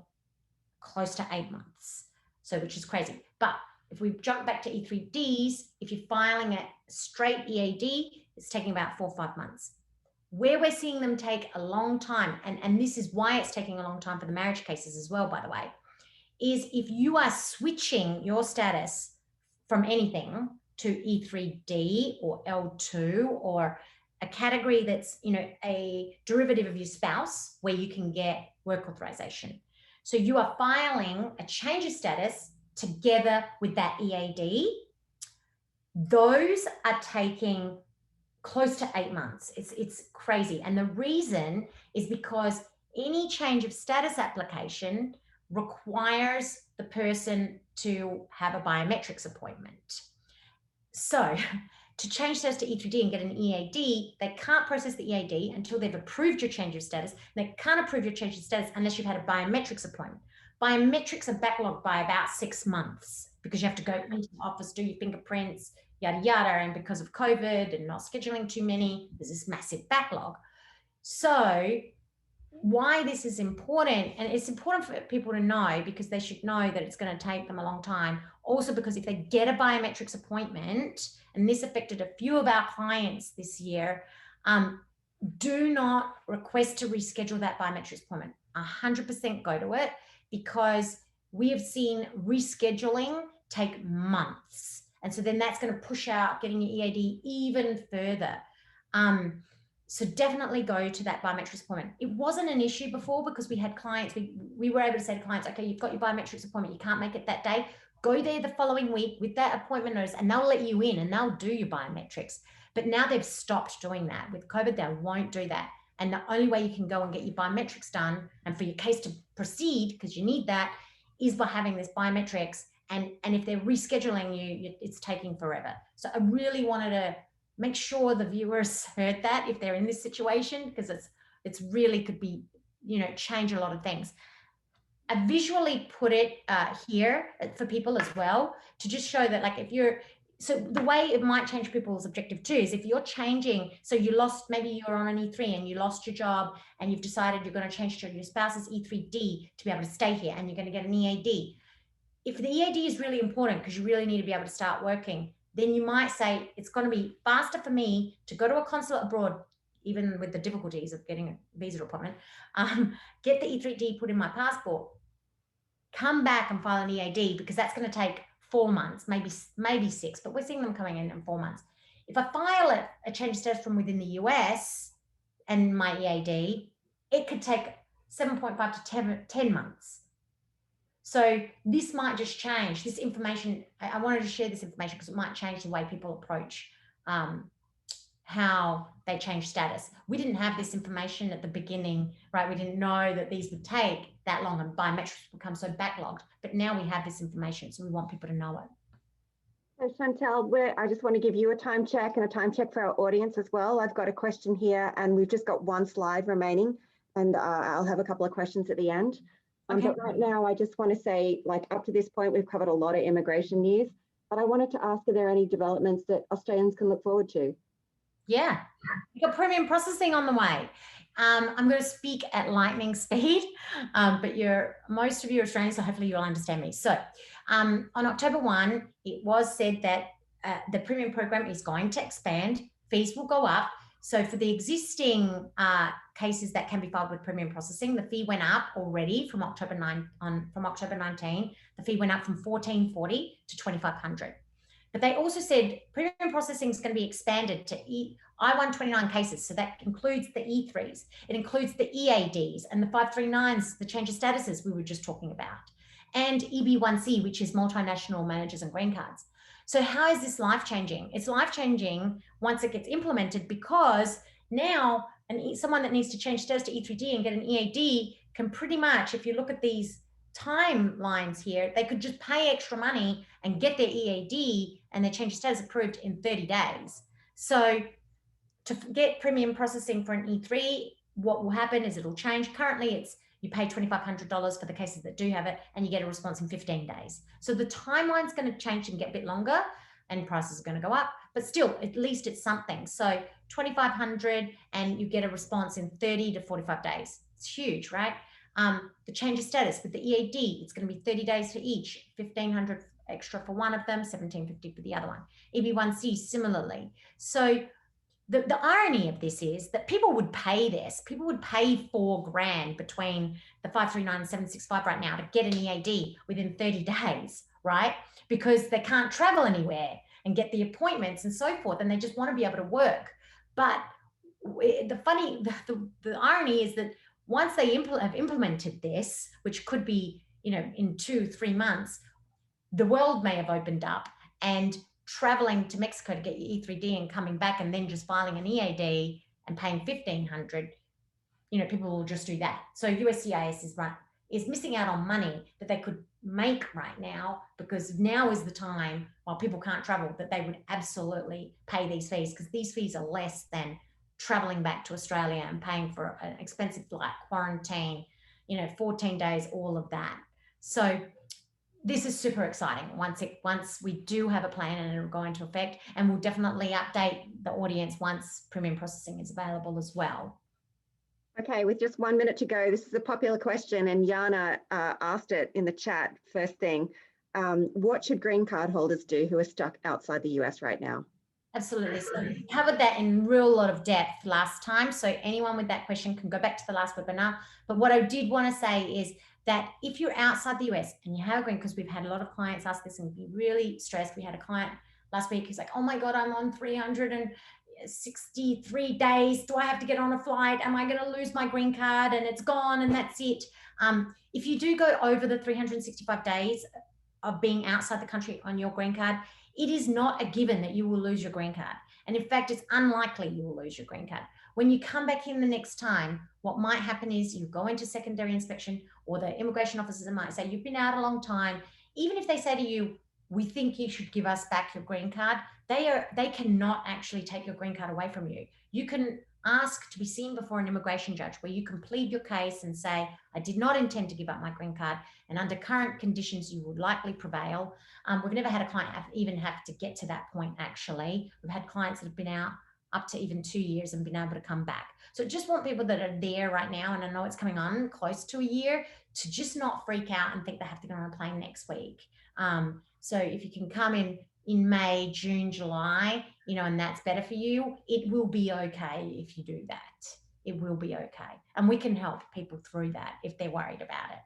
close to 8 months. So, which is crazy. But if we jump back to E3Ds, if you're filing a straight EAD, it's taking about 4 or 5 months. Where we're seeing them take a long time, and this is why it's taking a long time for the marriage cases as well, by the way, is if you are switching your status from anything to E3D or L2 or a category that's, you know, a derivative of your spouse where you can get work authorization. So you are filing a change of status together with that EAD. Those are taking close to 8 months. It's crazy. And the reason is because any change of status application requires the person to have a biometrics appointment. So to change status to E3D and get an EAD, they can't process the EAD until they've approved your change of status. They can't approve your change of status unless you've had a biometrics appointment. Biometrics are backlogged by about 6 months because you have to go into the office, do your fingerprints, yada, yada. And because of COVID and not scheduling too many, there's this massive backlog. So why this is important, and it's important for people to know because they should know that it's going to take them a long time. Also because if they get a biometrics appointment, and this affected a few of our clients this year, do not request to reschedule that biometrics appointment. 100% go to it, because we have seen rescheduling take months. And so then that's going to push out getting your EAD even further. So definitely go to that biometrics appointment. It wasn't an issue before because we had clients, we were able to say to clients, okay, you've got your biometrics appointment, you can't make it that day, go there the following week with that appointment notice and they'll let you in and they'll do your biometrics. But now they've stopped doing that. With COVID, they won't do that. And the only way you can go and get your biometrics done and for your case to proceed, because you need that, is by having this biometrics. And if they're rescheduling you, it's taking forever. So I really wanted to make sure the viewers heard that if they're in this situation, because it's really could be, you know, change a lot of things. I visually put it here for people as well to just show that, like, if you're, so the way it might change people's objective too is if you're changing, so you lost, maybe you're on an E3 and you lost your job and you've decided you're going to change to your spouse's E3D to be able to stay here and you're going to get an EAD. If the EAD is really important because you really need to be able to start working, then you might say it's going to be faster for me to go to a consulate abroad, even with the difficulties of getting a visa appointment, get the E3D put in my passport, come back and file an EAD, because that's going to take 4 months, maybe 6, but we're seeing them coming in 4 months. If I file a change of status from within the US and my EAD, it could take 7.5 to 10 months. So this might just change this information. I wanted to share this information because it might change the way people approach how they change status. We didn't have this information at the beginning, right? We didn't know that these would take that long and biometrics become so backlogged, but now we have this information, so we want people to know it. So Zjantelle, I just want to give you a time check and a time check for our audience as well. I've got a question here, and we've just got one slide remaining, and I'll have a couple of questions at the end. Okay. But right now, I just want to say, like, up to this point, we've covered a lot of immigration news, but I wanted to ask, are there any developments that Australians can look forward to? Yeah, we've got premium processing on the way. I'm going to speak at lightning speed, but most of you are Australians, so hopefully you'll understand me. So on October 1, it was said that the premium program is going to expand. Fees will go up. So for the existing cases that can be filed with premium processing, the fee went up already from October 19. The fee went up from $1,440 to $2,500. But they also said premium processing is going to be expanded to I-129 cases. So that includes the E3s. It includes the EADs and the 539s, the change of statuses we were just talking about, and EB1C, which is multinational managers and green cards. So how is this life-changing? It's life-changing once it gets implemented, because now someone that needs to change status to E3D and get an EAD can pretty much, if you look at these timelines here, they could just pay extra money and get their EAD and their change of status approved in 30 days. So to get premium processing for an E3, what will happen is it'll change. Currently, you pay $2,500 for the cases that do have it, and you get a response in 15 days. So the timeline's going to change and get a bit longer, and prices are going to go up, but still, at least it's something. So $2,500, and you get a response in 30 to 45 days. It's huge, right? The change of status with the EAD, it's going to be 30 days for each, $1,500 extra for one of them, $1,750 for the other one. EB1C similarly. So the irony of this is that people would pay this. People would pay $4,000 between the 539 and 765 right now to get an EAD within 30 days, right? Because they can't travel anywhere and get the appointments and so forth, and they just want to be able to work. But the irony is that once they have implemented this, which could be, in 2-3 months, the world may have opened up, and traveling to Mexico to get your E3D and coming back and then just filing an EAD and paying $1,500, people will just do that. So USCIS is missing out on money that they could make right now, because now is the time, while people can't travel, that they would absolutely pay these fees, because these fees are less than traveling back to Australia and paying for an expensive flight, quarantine, 14 days, all of that. So this is super exciting once we do have a plan and it'll go into effect, and we'll definitely update the audience once premium processing is available as well. Okay, with just 1 minute to go, this is a popular question, and Jana asked it in the chat first thing. What should green card holders do who are stuck outside the US right now? Absolutely. So we covered that in real lot of depth last time. So anyone with that question can go back to the last webinar. But what I did want to say is that if you're outside the US and you have a green, because we've had a lot of clients ask this and be really stressed. We had a client last week who's like, oh my God, I'm on 363 days. Do I have to get on a flight? Am I going to lose my green card and it's gone and that's it? If you do go over the 365 days of being outside the country on your green card, it is not a given that you will lose your green card. And in fact, it's unlikely you will lose your green card. When you come back in the next time, what might happen is you go into secondary inspection, or the immigration officers might say, you've been out a long time. Even if they say to you, we think you should give us back your green card, they cannot actually take your green card away from you. You can ask to be seen before an immigration judge, where you can plead your case and say, I did not intend to give up my green card, and under current conditions, you would likely prevail. We've never had a client even have to get to that point, actually. We've had clients that have been out up to even 2 years and been able to come back. So just want people that are there right now, and I know it's coming on close to a year, to just not freak out and think they have to go on a plane next week. So if you can come in in May, June, July, you know, and that's better for you, it will be okay if you do that. It will be okay. And we can help people through that if they're worried about it.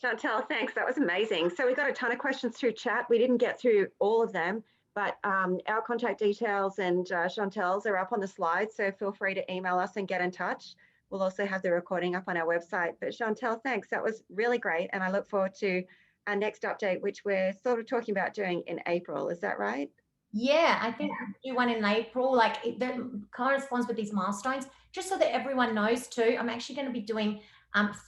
Zjantelle, thanks. That was amazing. So we got a ton of questions through chat. We didn't get through all of them, but our contact details and Zjantelle's are up on the slide. So feel free to email us and get in touch. We'll also have the recording up on our website. But Zjantelle, thanks. That was really great. And I look forward to our next update, which we're sort of talking about doing in April. Is that right? Yeah, I think we'll do one in April, like that corresponds with these milestones, just so that everyone knows too. I'm actually going to be doing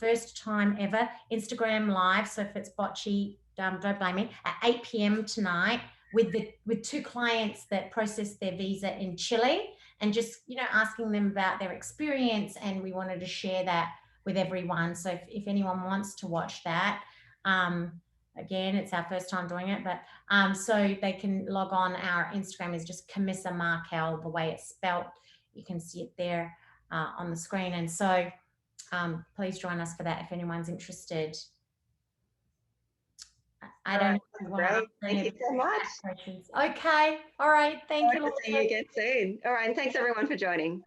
first time ever Instagram live. So if it's botchy, don't blame me, at 8 p.m. tonight with two clients that processed their visa in Chile, and just, you know, asking them about their experience. And we wanted to share that with everyone. So if anyone wants to watch that, again, it's our first time doing it, but so they can log on. Our Instagram is just Cammisa Markel, the way it's spelt. You can see it there on the screen. And so please join us for that if anyone's interested. I don't know. Great. Thank you so much. Questions. Okay. All right. Thank you. See you again soon. All right. And thanks everyone for joining.